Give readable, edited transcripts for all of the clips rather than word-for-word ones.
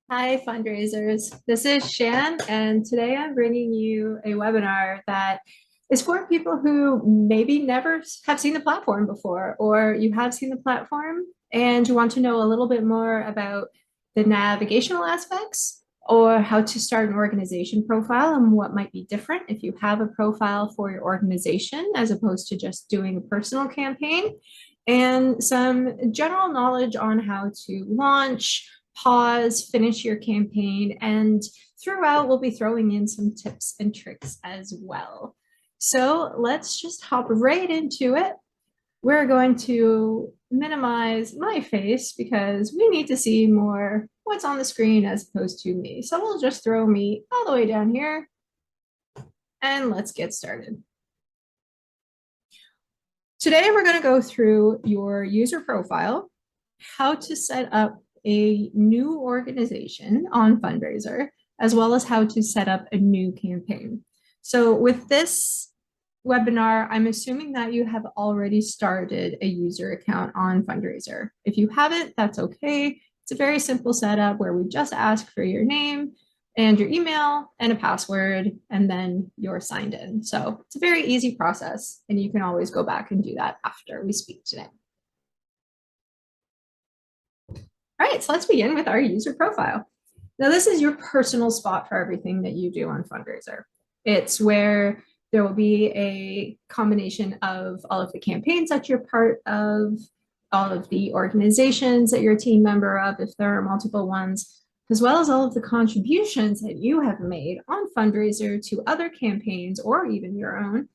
Hi, fundraisers. This is Shan, and today I'm bringing you a webinar that is for people who maybe never have seen the platform before, or you have seen the platform and you want to know a little bit more about the navigational aspects or how to start an organization profile and what might be different if you have a profile for your organization as opposed to just doing a personal campaign, and some general knowledge on how to launch, pause, finish your campaign, and throughout we'll be throwing in some tips and tricks as well. So let's just hop right into it. We're going to minimize my face because we need to see more what's on the screen as opposed to me. So we'll just throw me all the way down here and let's get started. Today, we're going to go through your user profile, how to set up a new organization on FundRazr, as well as how to set up a new campaign. So with this webinar, I'm assuming that you have already started a user account on FundRazr. If you haven't, that's okay. It's a very simple setup where we just ask for your name and your email and a password, and then you're signed in. So it's a very easy process, and you can always go back and do that after we speak today. All right, so let's begin with our user profile. Now, this is your personal spot for everything that you do on FundRazr. It's where there will be a combination of all of the campaigns that you're part of, all of the organizations that you're a team member of, if there are multiple ones, as well as all of the contributions that you have made on FundRazr to other campaigns or even your own.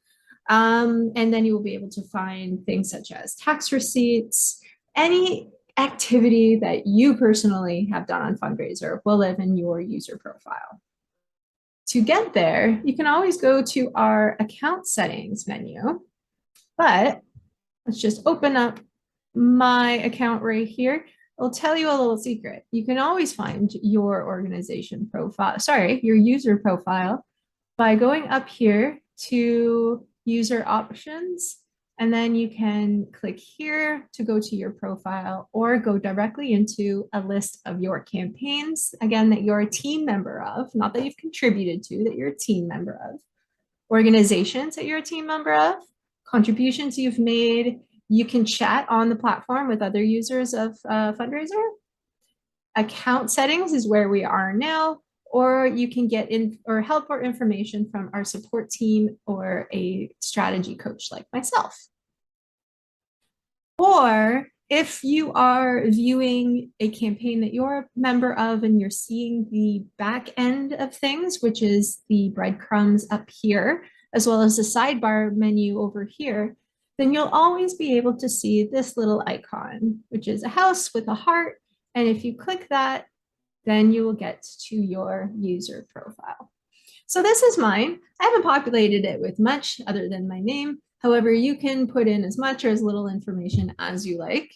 And then you will be able to find things such as tax receipts, any activity that you personally have done on FundRazr will live in your user profile. To get there, you can always go to our account settings menu, but let's just open up my account right here. I'll tell you a little secret. You can always find your organization profile, your user profile by going up here to user options, and then you can click here to go to your profile or go directly into a list of your campaigns, again, that you're a team member of, not that you've contributed to, that you're a team member of, organizations that you're a team member of, contributions you've made. You can chat on the platform with other users of FundRazr. Account settings is where we are now, or you can get in or help or information from our support team or a strategy coach like myself. Or if you are viewing a campaign that you're a member of and you're seeing the back end of things, which is the breadcrumbs up here, as well as the sidebar menu over here, then you'll always be able to see this little icon, which is a house with a heart. And if you click that, then you will get to your user profile. So this is mine. I haven't populated it with much other than my name. However, you can put in as much or as little information as you like.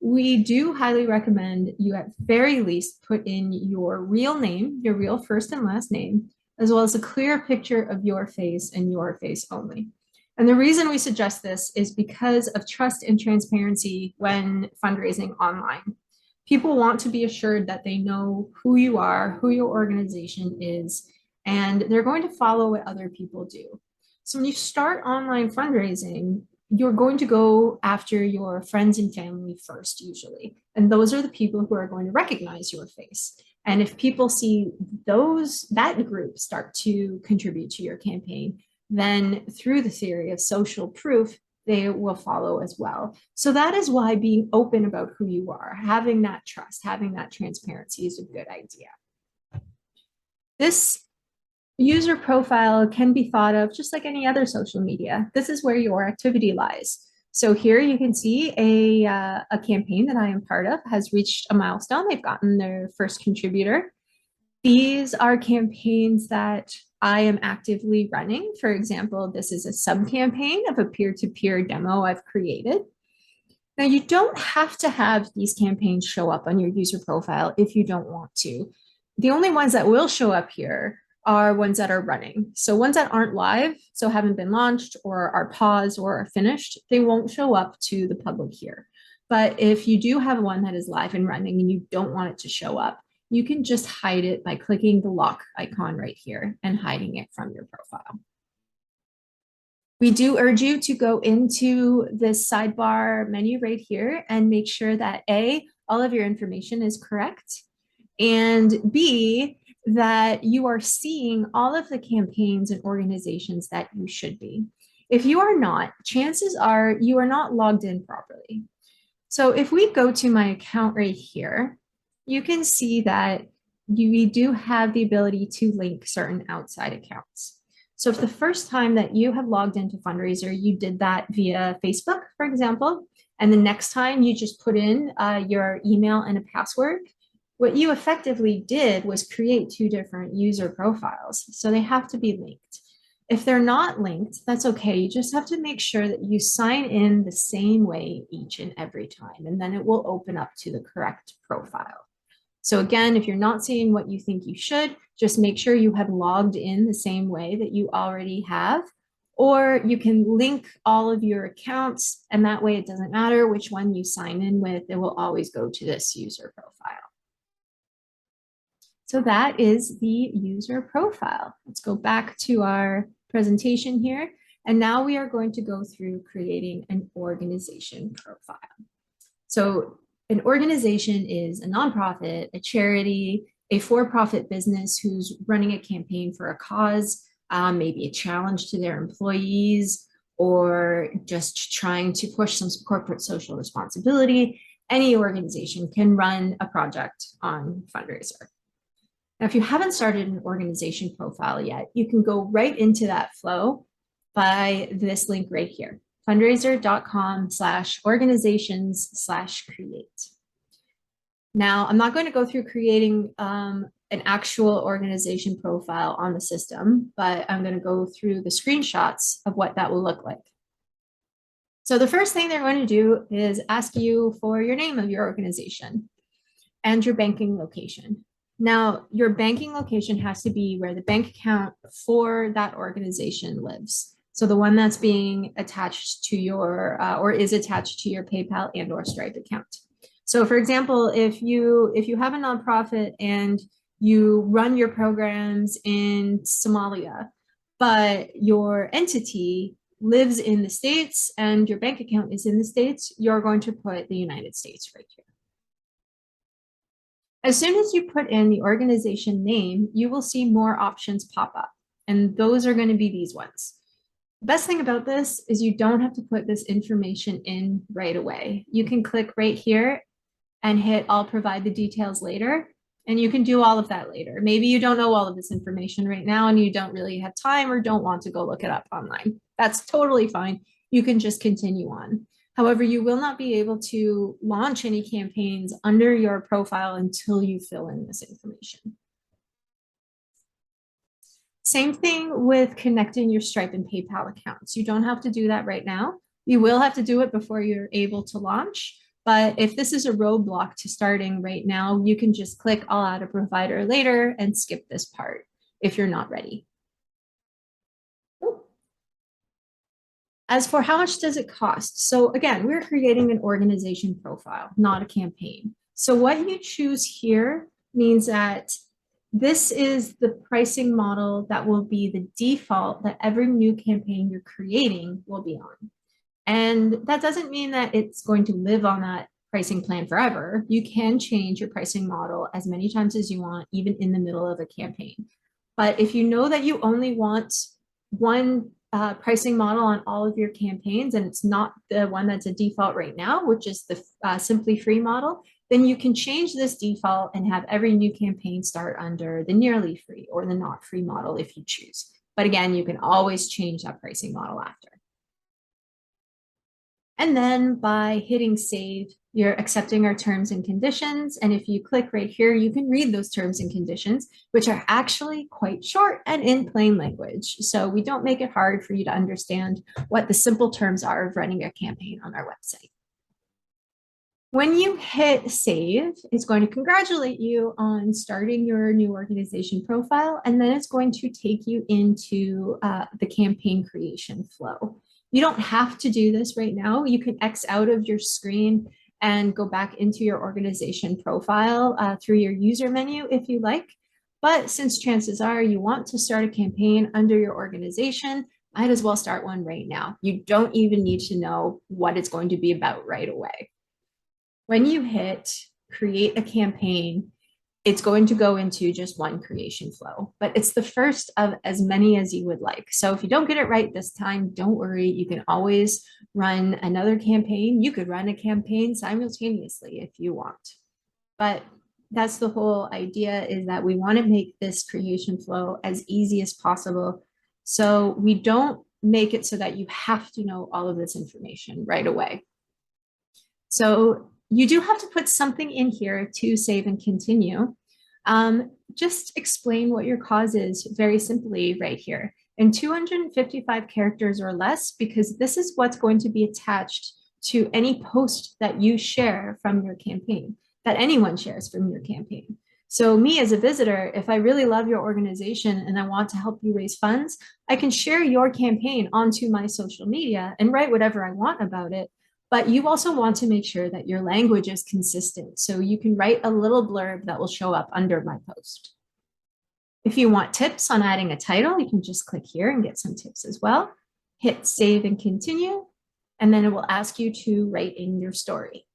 We do highly recommend you at very least put in your real name, your real first and last name, as well as a clear picture of your face and your face only. And the reason we suggest this is because of trust and transparency when fundraising online. People want to be assured that they know who you are, who your organization is, and they're going to follow what other people do. So when you start online fundraising, you're going to go after your friends and family first, usually. And those are the people who are going to recognize your face. And if people see that group start to contribute to your campaign, then through the theory of social proof, they will follow as well. So that is why being open about who you are, having that trust, having that transparency is a good idea. This user profile can be thought of just like any other social media. This is where your activity lies. So here you can see a campaign that I am part of has reached a milestone. They've gotten their first contributor. These are campaigns that I am actively running. For example, this is a sub-campaign of a peer-to-peer demo I've created. Now, you don't have to have these campaigns show up on your user profile if you don't want to. The only ones that will show up here are ones that are running. So ones that aren't live, so haven't been launched or are paused or are finished, they won't show up to the public here. But if you do have one that is live and running and you don't want it to show up, you can just hide it by clicking the lock icon right here and hiding it from your profile. We do urge you to go into this sidebar menu right here and make sure that A, all of your information is correct, and B, that you are seeing all of the campaigns and organizations that you should be. If you are not, chances are you are not logged in properly. So if we go to my account right here, you can see that we do have the ability to link certain outside accounts. So if the first time that you have logged into FundRazr, you did that via Facebook, for example, and the next time you just put in your email and a password, what you effectively did was create two different user profiles. So they have to be linked. If they're not linked, that's okay. You just have to make sure that you sign in the same way each and every time, and then it will open up to the correct profile. So again, if you're not seeing what you think you should, just make sure you have logged in the same way that you already have, or you can link all of your accounts, and that way it doesn't matter which one you sign in with, it will always go to this user profile. So that is the user profile. Let's go back to our presentation here. And now we are going to go through creating an organization profile. So an organization is a nonprofit, a charity, a for-profit business who's running a campaign for a cause, maybe a challenge to their employees, or just trying to push some corporate social responsibility. Any organization can run a project on FundRazr. Now, if you haven't started an organization profile yet, you can go right into that flow by this link right here, fundrazr.com/organizations/create. Now, I'm not going to go through creating an actual organization profile on the system, but I'm going to go through the screenshots of what that will look like. So the first thing they're going to do is ask you for your name of your organization and your banking location. Now, your banking location has to be where the bank account for that organization lives. So the one that's being attached to your, or is attached to your PayPal and or Stripe account. So for example, if you have a nonprofit and you run your programs in Somalia, but your entity lives in the States and your bank account is in the States, you're going to put the United States right here. As soon as you put in the organization name, you will see more options pop up, and those are going to be these ones. The best thing about this is you don't have to put this information in right away. You can click right here and hit I'll provide the details later, and you can do all of that later. Maybe you don't know all of this information right now and you don't really have time or don't want to go look it up online. That's totally fine. You can just continue on. However, you will not be able to launch any campaigns under your profile until you fill in this information. Same thing with connecting your Stripe and PayPal accounts. You don't have to do that right now. You will have to do it before you're able to launch. But if this is a roadblock to starting right now, you can just click I'll add a provider later and skip this part if you're not ready. As for how much does it cost? So again, we're creating an organization profile, not a campaign. So what you choose here means that this is the pricing model that will be the default that every new campaign you're creating will be on. And that doesn't mean that it's going to live on that pricing plan forever. You can change your pricing model as many times as you want, even in the middle of a campaign. But if you know that you only want one pricing model on all of your campaigns, and it's not the one that's a default right now, which is the simply free model, then you can change this default and have every new campaign start under the nearly free or the not free model if you choose. But again, you can always change that pricing model after. And then by hitting save, you're accepting our terms and conditions. And if you click right here, you can read those terms and conditions, which are actually quite short and in plain language. So we don't make it hard for you to understand what the simple terms are of running a campaign on our website. When you hit save, it's going to congratulate you on starting your new organization profile, and then it's going to take you into the campaign creation flow. You don't have to do this right now. You can X out of your screen and go back into your organization profile through your user menu if you like. But since chances are you want to start a campaign under your organization, might as well start one right now. You don't even need to know what it's going to be about right away. When you hit create a campaign, it's going to go into just one creation flow, but it's the first of as many as you would like. So if you don't get it right this time, don't worry. You can always run another campaign. You could run a campaign simultaneously if you want. But that's the whole idea, is that we want to make this creation flow as easy as possible. So we don't make it so that you have to know all of this information right away. So you do have to put something in here to save and continue. Just explain what your cause is very simply right here in 255 characters or less, because this is what's going to be attached to any post that you share from your campaign, that anyone shares from your campaign. So me as a visitor, if I really love your organization and I want to help you raise funds, I can share your campaign onto my social media and write whatever I want about it. But you also want to make sure that your language is consistent. So you can write a little blurb that will show up under my post. If you want tips on adding a title, you can just click here and get some tips as well. Hit save and continue, and then it will ask you to write in your story.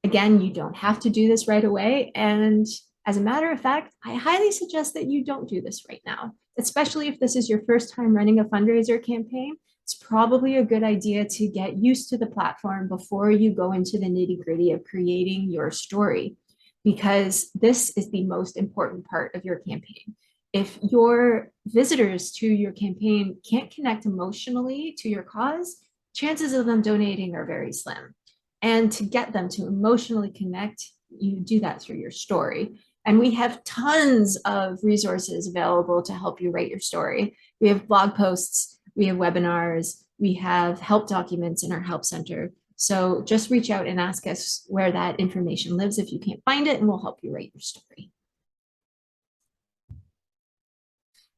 Again, you don't have to do this right away. And as a matter of fact, I highly suggest that you don't do this right now, especially if this is your first time running a fundraiser campaign. It's probably a good idea to get used to the platform before you go into the nitty-gritty of creating your story, because this is the most important part of your campaign. If your visitors to your campaign can't connect emotionally to your cause, chances of them donating are very slim. And to get them to emotionally connect, you do that through your story. And we have tons of resources available to help you write your story. We have blog posts, we have webinars, we have help documents in our help center. So just reach out and ask us where that information lives if you can't find it, and we'll help you write your story.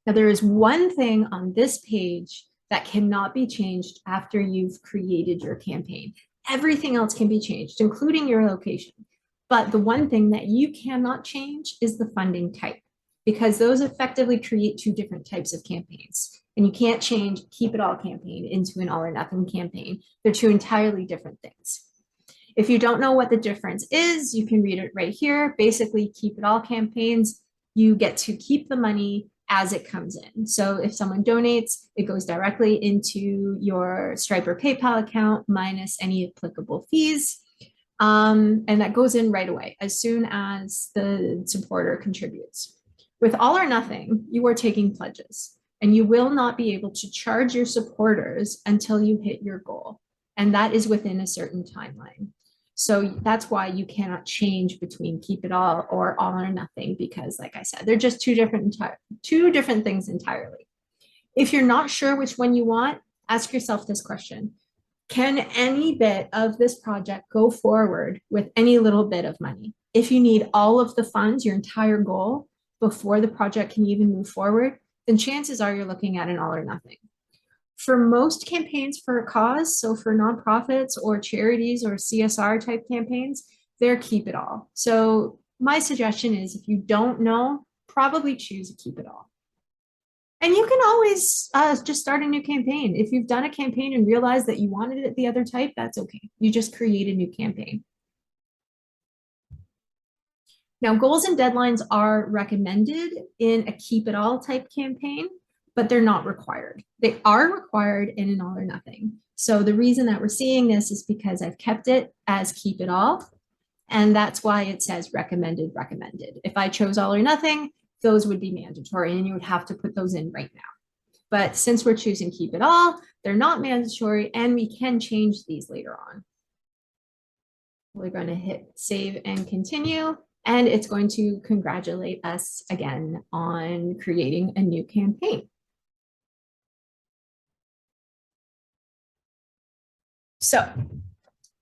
Now, there is one thing on this page that cannot be changed after you've created your campaign. Everything else can be changed, including your location. But the one thing that you cannot change is the funding type, because those effectively create two different types of campaigns. And you can't change Keep It All campaign into an All or Nothing campaign. They're two entirely different things. If you don't know what the difference is, you can read it right here. Basically, Keep It All campaigns, you get to keep the money as it comes in. So if someone donates, it goes directly into your Stripe or PayPal account minus any applicable fees. And that goes in right away as soon as the supporter contributes. With All or Nothing, you are taking pledges, and you will not be able to charge your supporters until you hit your goal. And that is within a certain timeline. So that's why you cannot change between Keep It All or All or Nothing, because like I said, they're just two different things entirely. If you're not sure which one you want, ask yourself this question. Can any bit of this project go forward with any little bit of money? If you need all of the funds, your entire goal, before the project can even move forward, then chances are you're looking at an All or Nothing. For most campaigns for a cause, so for nonprofits or charities or CSR type campaigns, they're Keep It All. So my suggestion is, if you don't know, probably choose a Keep It All. And you can always just start a new campaign. If you've done a campaign and realized that you wanted it the other type, that's okay. You just create a new campaign. Now, goals and deadlines are recommended in a Keep It All type campaign, but they're not required. They are required in an All or Nothing. So the reason that we're seeing this is because I've kept it as Keep It All, and that's why it says recommended, recommended. If I chose All or Nothing, those would be mandatory, and you would have to put those in right now. But since we're choosing Keep It All, they're not mandatory, and we can change these later on. We're going to hit save and continue, and it's going to congratulate us again on creating a new campaign. So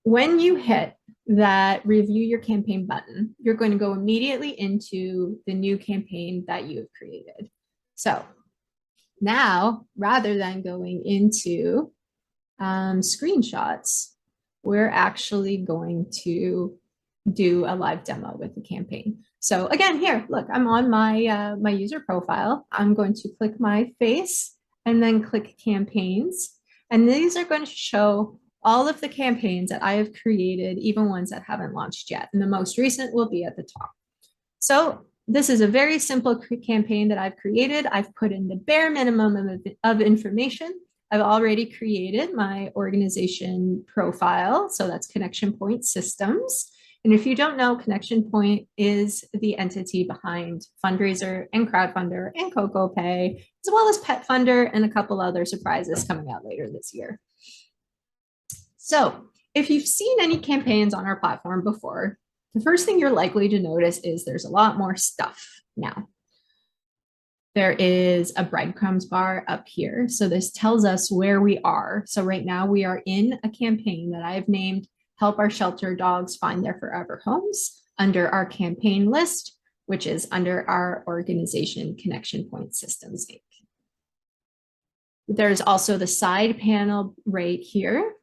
when you hit that review your campaign button, you're going to go immediately into the new campaign that you have created. So now, rather than going into screenshots, we're actually going to do a live demo with the campaign. So again, here, look, I'm on my my user profile. I'm going to click my face and then click campaigns. And these are going to show all of the campaigns that I have created, even ones that haven't launched yet. And the most recent will be at the top. So this is a very simple campaign that I've created. I've put in the bare minimum of information. I've already created my organization profile. So that's Connection Point Systems. And if you don't know, Connection Point is the entity behind FundRazr and Crowdfunder and CocoaPay, as well as Pet Funder and a couple other surprises coming out later this year. So if you've seen any campaigns on our platform before, the first thing you're likely to notice is there's a lot more stuff now. There is a breadcrumbs bar up here. So this tells us where we are. So right now we are in a campaign that I've named Help Our Shelter Dogs Find Their Forever Homes under our campaign list, which is under our organization Connection Point Systems Inc. There's also the side panel right here.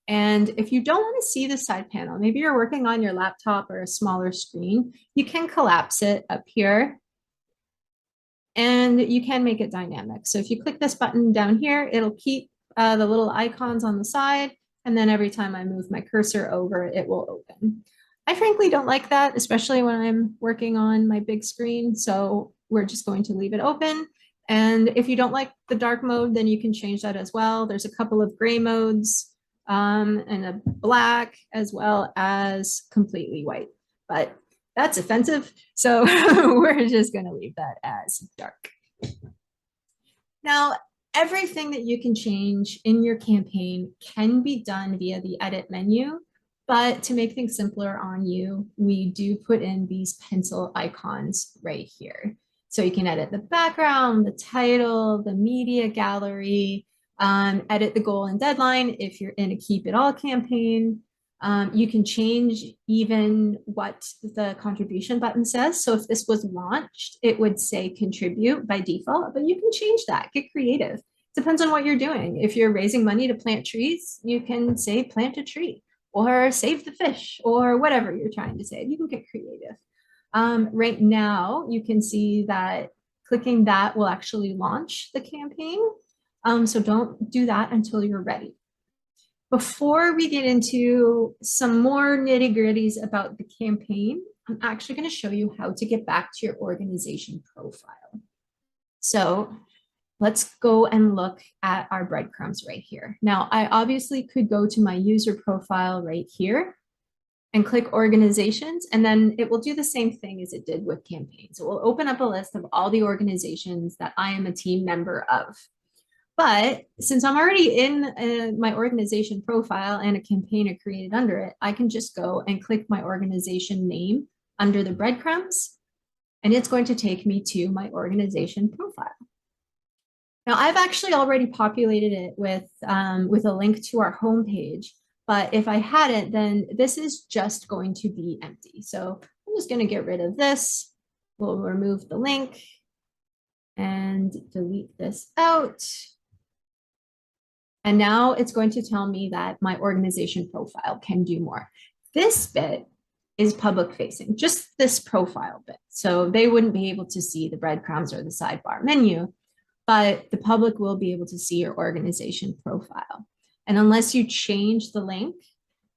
And if you don't want to see the side panel, maybe you're working on your laptop or a smaller screen, you can collapse it up here and you can make it dynamic. So if you click this button down here, it'll keep the little icons on the side. And then every time I move my cursor over, it will open. I frankly don't like that, especially when I'm working on my big screen. So we're just going to leave it open. And if you don't like the dark mode, then you can change that as well. There's a couple of gray modes. And a black as well as completely white, but that's offensive. So we're just going to leave that as dark. Now, everything that you can change in your campaign can be done via the edit menu, but to make things simpler on you, we do put in these pencil icons right here. So you can edit the background, the title, the media gallery, edit the goal and deadline if you're in a keep it all campaign. You can change even what the contribution button says. So if this was launched, it would say contribute by default, but you can change that, get creative. Depends on what you're doing. If you're raising money to plant trees, you can say plant a tree or save the fish or whatever you're trying to say. You can get creative. Right now, you can see that clicking that will actually launch the campaign. So don't do that until you're ready. Before we get into some more nitty-gritties about the campaign, I'm actually going to show you how to get back to your organization profile. So let's go and look at our breadcrumbs right here. Now, I obviously could go to my user profile right here and click organizations, and then it will do the same thing as it did with campaigns. It will open up a list of all the organizations that I am a team member of. But since I'm already in my organization profile and a campaign created under it, I can just go and click my organization name under the breadcrumbs, and it's going to take me to my organization profile. Now, I've actually already populated it with a link to our homepage, but if I hadn't, then this is just going to be empty. So I'm just going to get rid of this. We'll remove the link and delete this out. And now it's going to tell me that my organization profile can do more. This bit is public facing, just this profile bit. So they wouldn't be able to see the breadcrumbs or the sidebar menu, but the public will be able to see your organization profile. And unless you change the link,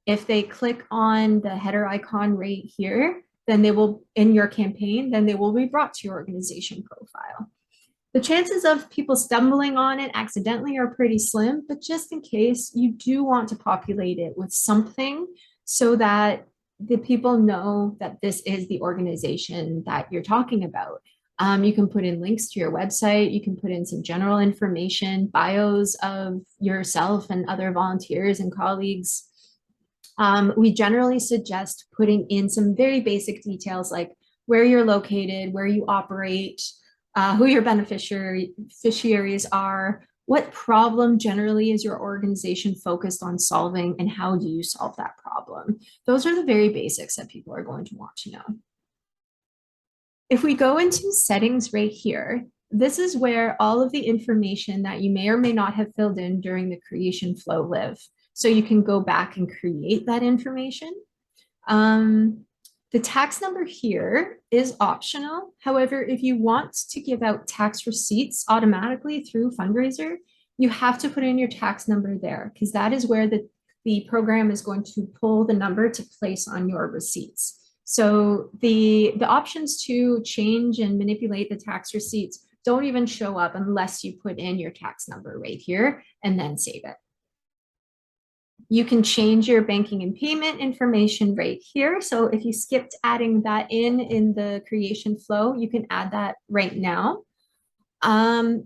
if they click on the header icon right here, then they will, in your campaign, then they will be brought to your organization profile. The chances of people stumbling on it accidentally are pretty slim, but just in case, you do want to populate it with something so that the people know that this is the organization that you're talking about. You can put in links to your website, you can put in some general information, bios of yourself and other volunteers and colleagues. We generally suggest putting in some very basic details like where you're located, where you operate, who your beneficiaries are, what problem generally is your organization focused on solving, and how do you solve that problem? Those are the very basics that people are going to want to know. If we go into settings right here, this is where all of the information that you may or may not have filled in during the creation flow live. so you can go back and create that information. The tax number here is optional. However, if you want to give out tax receipts automatically through FundRazr, you have to put in your tax number there because that is where the program is going to pull the number to place on your receipts. So the options to change and manipulate the tax receipts don't even show up unless you put in your tax number right here and then save it. You can change your banking and payment information right here. So if you skipped adding that in the creation flow, you can add that right now.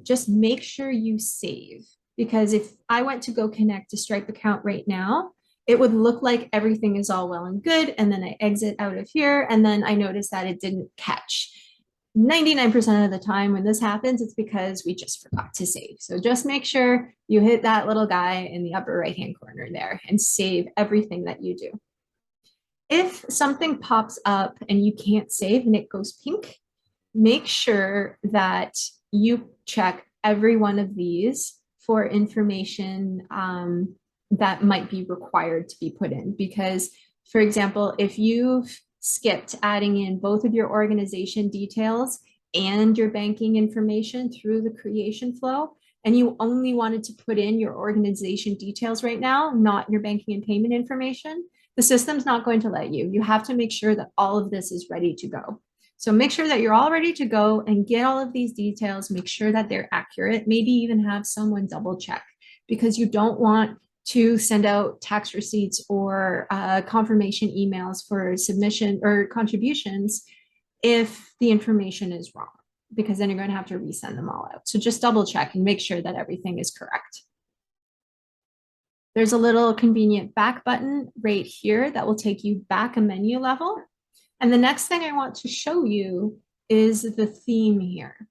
Just make sure you save, because if I went to go connect a Stripe account right now, it would look like everything is all well and good. And then I exit out of here and then I notice that it didn't catch. 99% of the time when this happens, it's because we just forgot to save. So just make sure you hit that little guy in the upper right-hand corner there and save everything that you do. If something pops up and you can't save and it goes pink, make sure that you check every one of these for information that might be required to be put in. Because, for example, if you've skipped adding in both of your organization details and your banking information through the creation flow, and you only wanted to put in your organization details right now, not your banking and payment information, the system's not going to let you. You have to make sure that all of this is ready to go. So make sure that you're all ready to go and get all of these details, make sure that they're accurate, maybe even have someone double check, because you don't want to send out tax receipts or confirmation emails for submission or contributions if the information is wrong, because then you're going to have to resend them all out. So just double check and make sure that everything is correct. There's a little convenient back button right here that will take you back a menu level. And the next thing I want to show you is the theme here.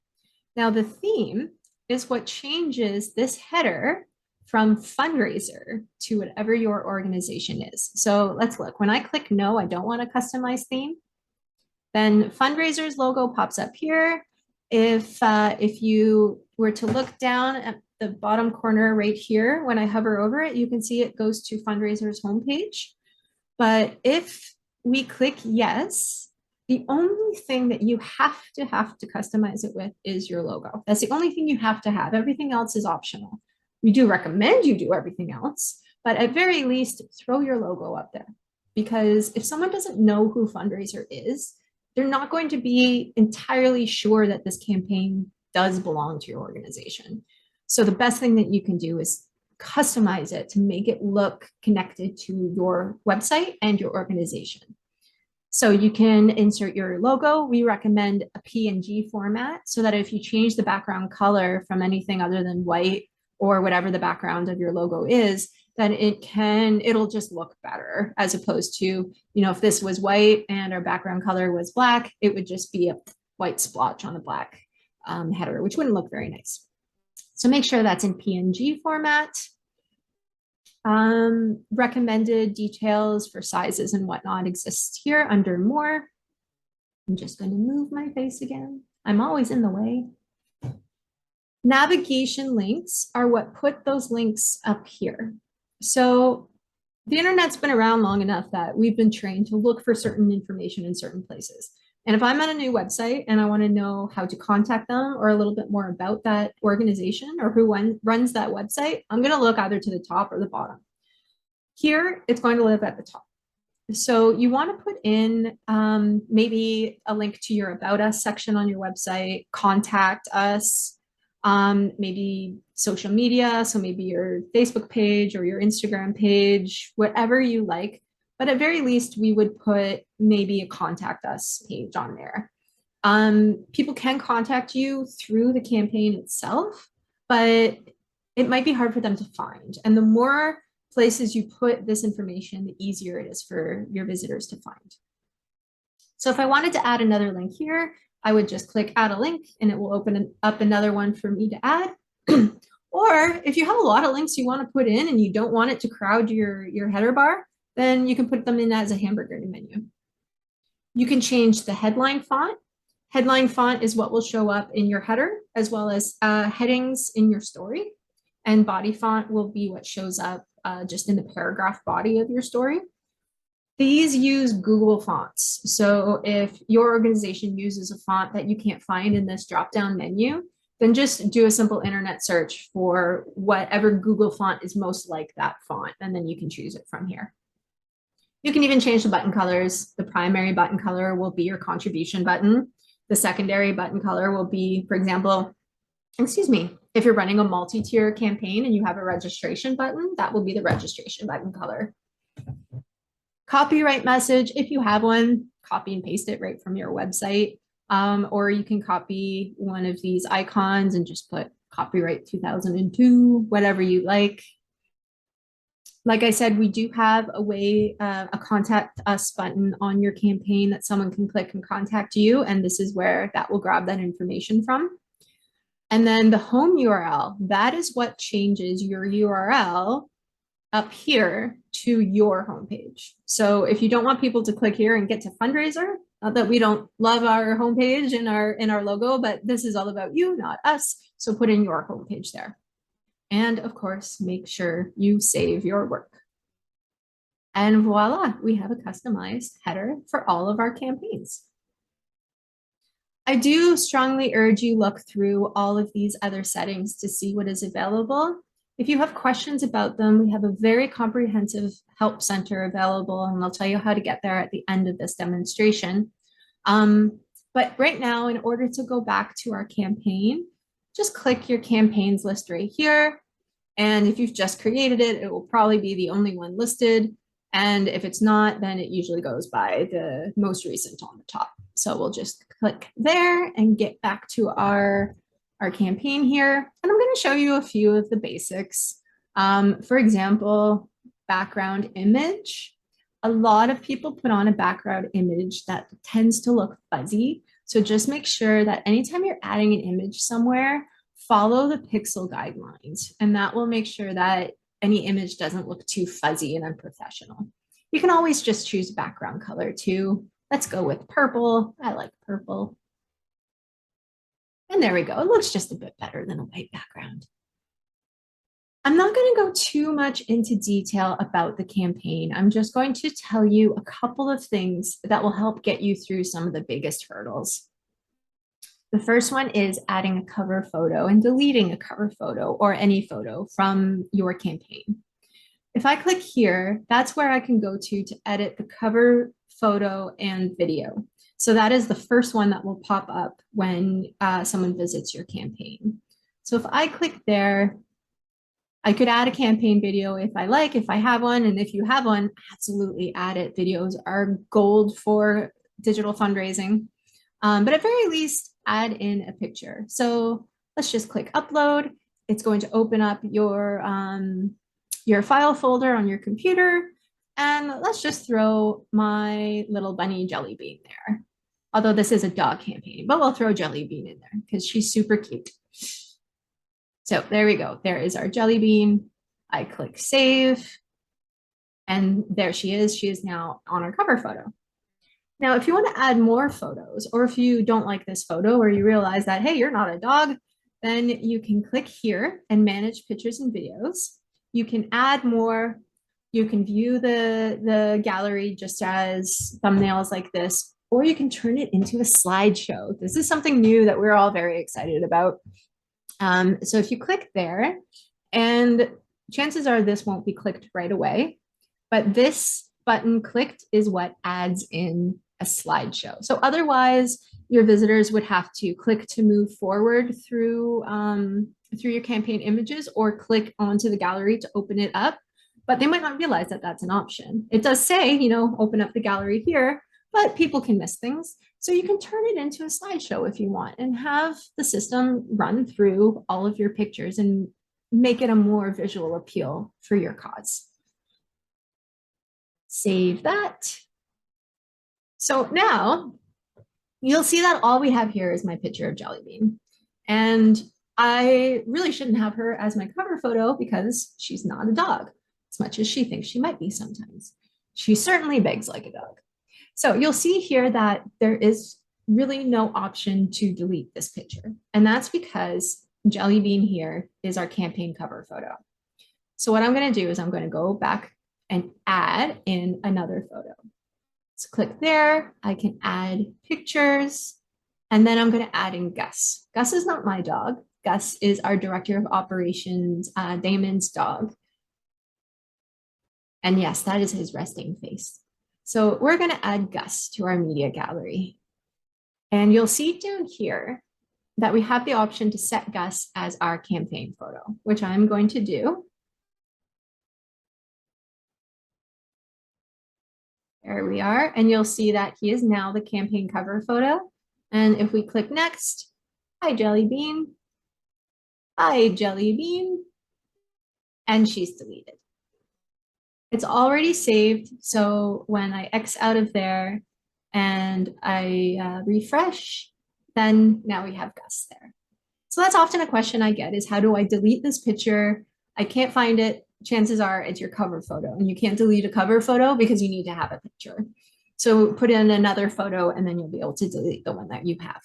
Now the theme is what changes this header from FundRazr to whatever your organization is. So let's look. When I click no, I don't want a customized theme, then FundRazr's logo pops up here. If you were to look down at the bottom corner right here, when I hover over it, you can see it goes to FundRazr's homepage. But if we click yes, the only thing that you have to customize it with is your logo. That's the only thing you have to have. Everything else is optional. We do recommend you do everything else, but at very least, throw your logo up there. Because if someone doesn't know who FundRazr is, they're not going to be entirely sure that this campaign does belong to your organization. So the best thing that you can do is customize it to make it look connected to your website and your organization. So you can insert your logo. We recommend a PNG format so that if you change the background color from anything other than white or whatever the background of your logo is, then it'll just look better, as opposed to, if this was white and our background color was black, it would just be a white splotch on a black header, which wouldn't look very nice. So make sure that's in PNG format. Recommended details for sizes and whatnot exists here under more. I'm just going to move my face again. I'm always in the way. Navigation links are what put those links up here. So the internet's been around long enough that we've been trained to look for certain information in certain places. And if I'm on a new website and I want to know how to contact them or a little bit more about that organization or who runs that website, I'm going to look either to the top or the bottom. Here, it's going to live at the top. So you want to put in maybe a link to your About Us section on your website, contact us, maybe social media, so maybe your Facebook page or your Instagram page, whatever you like. But at very least, we would put maybe a contact us page on there. People can contact you through the campaign itself, but it might be hard for them to find. And the more places you put this information, the easier it is for your visitors to find. So if I wanted to add another link here, I would just click add a link and it will open up another one for me to add. Or if you have a lot of links you want to put in and you don't want it to crowd your header bar, then you can put them in as a hamburger menu. You can change the headline font. Headline font is what will show up in your header, as well as headings in your story. And body font will be what shows up just in the paragraph body of your story. These use Google fonts. So if your organization uses a font that you can't find in this drop-down menu, then just do a simple internet search for whatever Google font is most like that font, and then you can choose it from here. You can even change the button colors. The primary button color will be your contribution button. The secondary button color will be, for example, excuse me, if you're running a multi-tier campaign and you have a registration button, that will be the registration button color. Copyright message, if you have one, copy and paste it right from your website. Or you can copy one of these icons and just put copyright 2002, whatever you like. Like I said, we do have a way, a contact us button on your campaign that someone can click and contact you. And this is where that will grab that information from. And then the home URL, that is what changes your URL up here to your homepage. So if you don't want people to click here and get to FundRazr, not that we don't love our homepage in our logo, but this is all about you, not us. So put in your homepage there. And of course, make sure you save your work. And voila, we have a customized header for all of our campaigns. I do strongly urge you look through all of these other settings to see what is available. If you have questions about them, we have a very comprehensive help center available, and I'll tell you how to get there at the end of this demonstration. But right now, in order to go back to our campaign, just click your campaigns list right here. And if you've just created it, it will probably be the only one listed. And if it's not, then it usually goes by the most recent on the top. So we'll just click there and get back to our campaign here. And I'm going to show you a few of the basics. For example, background image. A lot of people put on a background image that tends to look fuzzy. So just make sure that anytime you're adding an image somewhere, follow the pixel guidelines, and that will make sure that any image doesn't look too fuzzy and unprofessional. You can always just choose background color too. Let's go with purple. I like purple. And there we go. It looks just a bit better than a white background. I'm not going to go too much into detail about the campaign. I'm just going to tell you a couple of things that will help get you through some of the biggest hurdles. The first one is adding a cover photo and deleting a cover photo or any photo from your campaign. If I click here, that's where I can go to edit the cover photo and video. So that is the first one that will pop up when someone visits your campaign. So if I click there, I could add a campaign video if I like, if I have one, and if you have one, absolutely add it. Videos are gold for digital fundraising. But at very least, add in a picture. So let's just click upload. It's going to open up your file folder on your computer. And let's just throw my little bunny Jelly Bean there. Although this is a dog campaign, but we'll throw Jelly Bean in there because she's super cute. So there we go. There is our Jelly Bean. I click save. And there she is. She is now on our cover photo. Now, if you want to add more photos, or if you don't like this photo, or you realize that, hey, you're not a dog, then you can click here and manage pictures and videos. You can add more. You can view the gallery just as thumbnails like this, or you can turn it into a slideshow. This is something new that we're all very excited about. So if you click there, and chances are this won't be clicked right away, but this button clicked is what adds in a slideshow. So otherwise, your visitors would have to click to move forward through your campaign images, or click onto the gallery to open it up, but they might not realize that that's an option. It does say, you know, open up the gallery here, but people can miss things. So you can turn it into a slideshow if you want and have the system run through all of your pictures and make it a more visual appeal for your cause. Save that. So now you'll see that all we have here is my picture of Jelly Bean. And I really shouldn't have her as my cover photo because she's not a dog, as much as she thinks she might be sometimes. She certainly begs like a dog. So you'll see here that there is really no option to delete this picture. And that's because Jelly Bean here is our campaign cover photo. So what I'm going to do is I'm going to go back and add in another photo. So click there, I can add pictures, and then I'm going to add in Gus. Gus is not my dog. Gus is our director of operations, Damon's dog. And yes, that is his resting face. So we're going to add Gus to our media gallery. And you'll see down here that we have the option to set Gus as our campaign photo, which I'm going to do. There we are. And you'll see that he is now the campaign cover photo. And if we click next, hi, Jelly Bean. Hi, Jelly Bean. And she's deleted. It's already saved. So when I X out of there and I refresh, then now we have Gus there. So that's often a question I get is how do I delete this picture? I can't find it. Chances are it's your cover photo, and you can't delete a cover photo because you need to have a picture. So put in another photo and then you'll be able to delete the one that you have.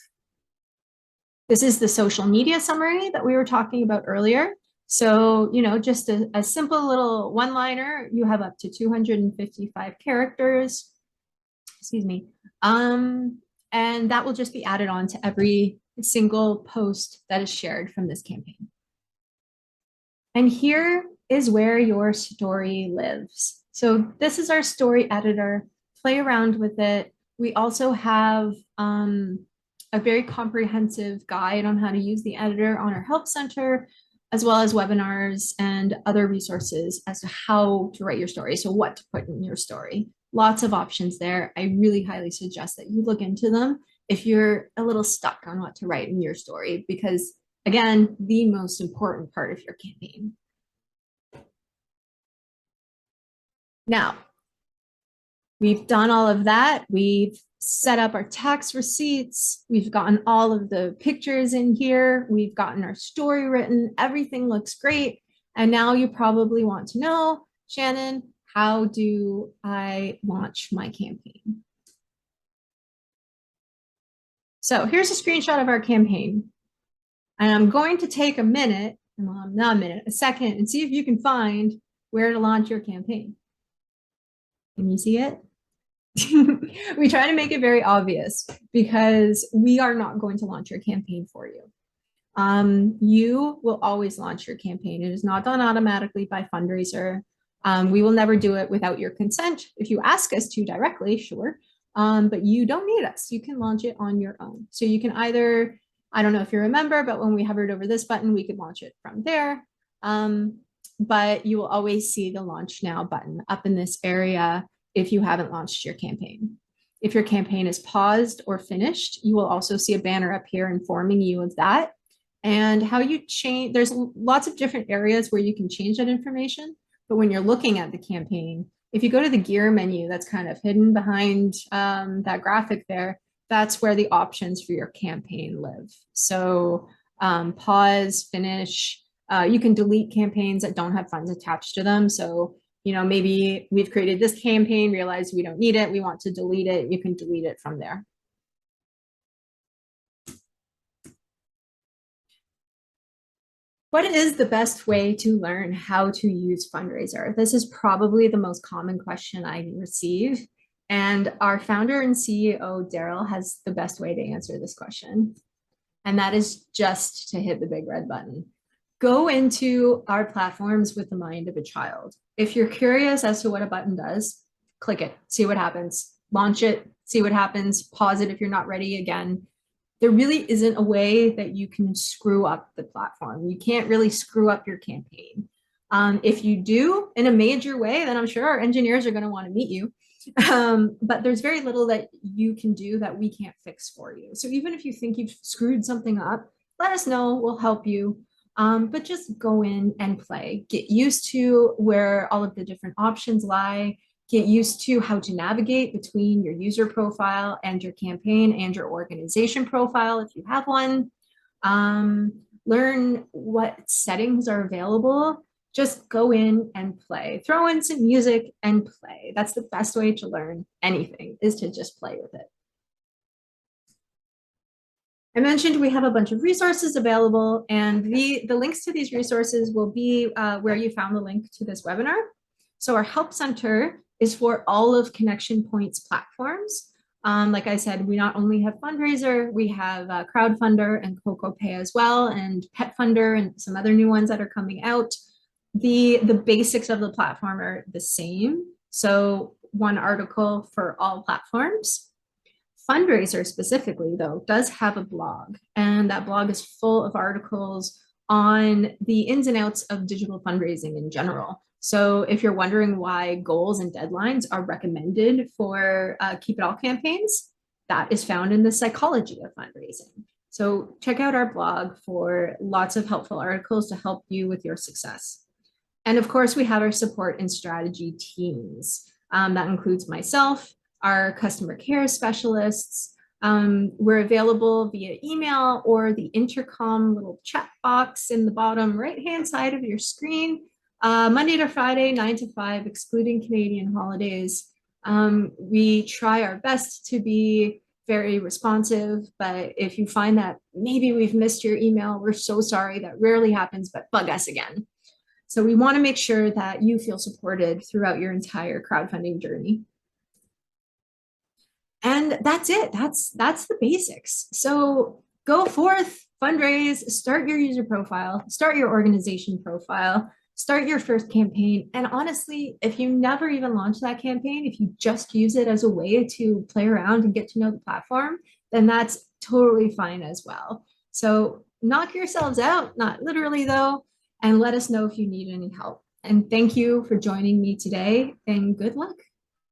This is the social media summary that we were talking about earlier. So, you know, just a simple little one-liner, you have up to 255 characters, excuse me. And that will just be added on to every single post that is shared from this campaign. And here is where your story lives. So this is our story editor. Play around with it. We also have a very comprehensive guide on how to use the editor on our help center, as well as webinars and other resources as to how to write your story. So what to put in your story. Lots of options there. I really highly suggest that you look into them if you're a little stuck on what to write in your story, because again, the most important part of your campaign. Now, we've done all of that. We've set up our tax receipts. We've gotten all of the pictures in here. We've gotten our story written. Everything looks great. And now you probably want to know, Shannon, how do I launch my campaign? So here's a screenshot of our campaign. And I'm going to take a minute, well, not a minute, a second, and see if you can find where to launch your campaign. Can you see it? We try to make it very obvious because we are not going to launch your campaign for you. You will always launch your campaign. It is not done automatically by FundRazr. We will never do it without your consent. If you ask us to directly, sure, but you don't need us. You can launch it on your own. So you can either, I don't know if you remember, but when we hovered over this button, we could launch it from there. But you will always see the Launch Now button up in this area if you haven't launched your campaign. If your campaign is paused or finished, you will also see a banner up here informing you of that. And how you change, there's lots of different areas where you can change that information. But when you're looking at the campaign, if you go to the gear menu that's kind of hidden behind that graphic there, that's where the options for your campaign live. So pause, finish, you can delete campaigns that don't have funds attached to them. So, you know, maybe we've created this campaign, realized we don't need it, we want to delete it, you can delete it from there. What is the best way to learn how to use FundRazr? This is probably the most common question I receive. And our founder and CEO, Daryl, has the best way to answer this question. And that is just to hit the big red button. Go into our platforms with the mind of a child. If you're curious as to what a button does, click it, see what happens, launch it, see what happens, pause it if you're not ready again. There really isn't a way that you can screw up the platform. You can't really screw up your campaign. If you do in a major way, then I'm sure our engineers are going to want to meet you. But there's very little that you can do that we can't fix for you. So even if you think you've screwed something up, let us know, we'll help you. But just go in and play. Get used to where all of the different options lie. Get used to how to navigate between your user profile and your campaign and your organization profile if you have one. Learn what settings are available. Just go in and play. Throw in some music and play. That's the best way to learn anything, is to just play with it. I mentioned we have a bunch of resources available, and the links to these resources will be where you found the link to this webinar. So our Help Center is for all of Connection Point's platforms. Like I said, we not only have FundRazr, we have Crowdfunder and CocoaPay as well, and PetFunder and some other new ones that are coming out. The basics of the platform are the same. So one article for all platforms. FundRazr specifically, though, does have a blog, and that blog is full of articles on the ins and outs of digital fundraising in general. So if you're wondering why goals and deadlines are recommended for Keep It All campaigns, that is found in the psychology of fundraising. So check out our blog for lots of helpful articles to help you with your success. And of course, we have our support and strategy teams. That includes myself, our customer care specialists. We're available via email or the intercom little chat box in the bottom right-hand side of your screen, Monday to Friday, 9 to 5, excluding Canadian holidays. We try our best to be very responsive, but if you find that maybe we've missed your email, we're so sorry. That rarely happens, but bug us again. So we want to make sure that you feel supported throughout your entire crowdfunding journey. And that's it. That's the basics. So go forth, fundraise, start your user profile, start your organization profile, start your first campaign. And honestly, if you never even launch that campaign, if you just use it as a way to play around and get to know the platform, then that's totally fine as well. So knock yourselves out, not literally though, and let us know if you need any help. And thank you for joining me today, and good luck.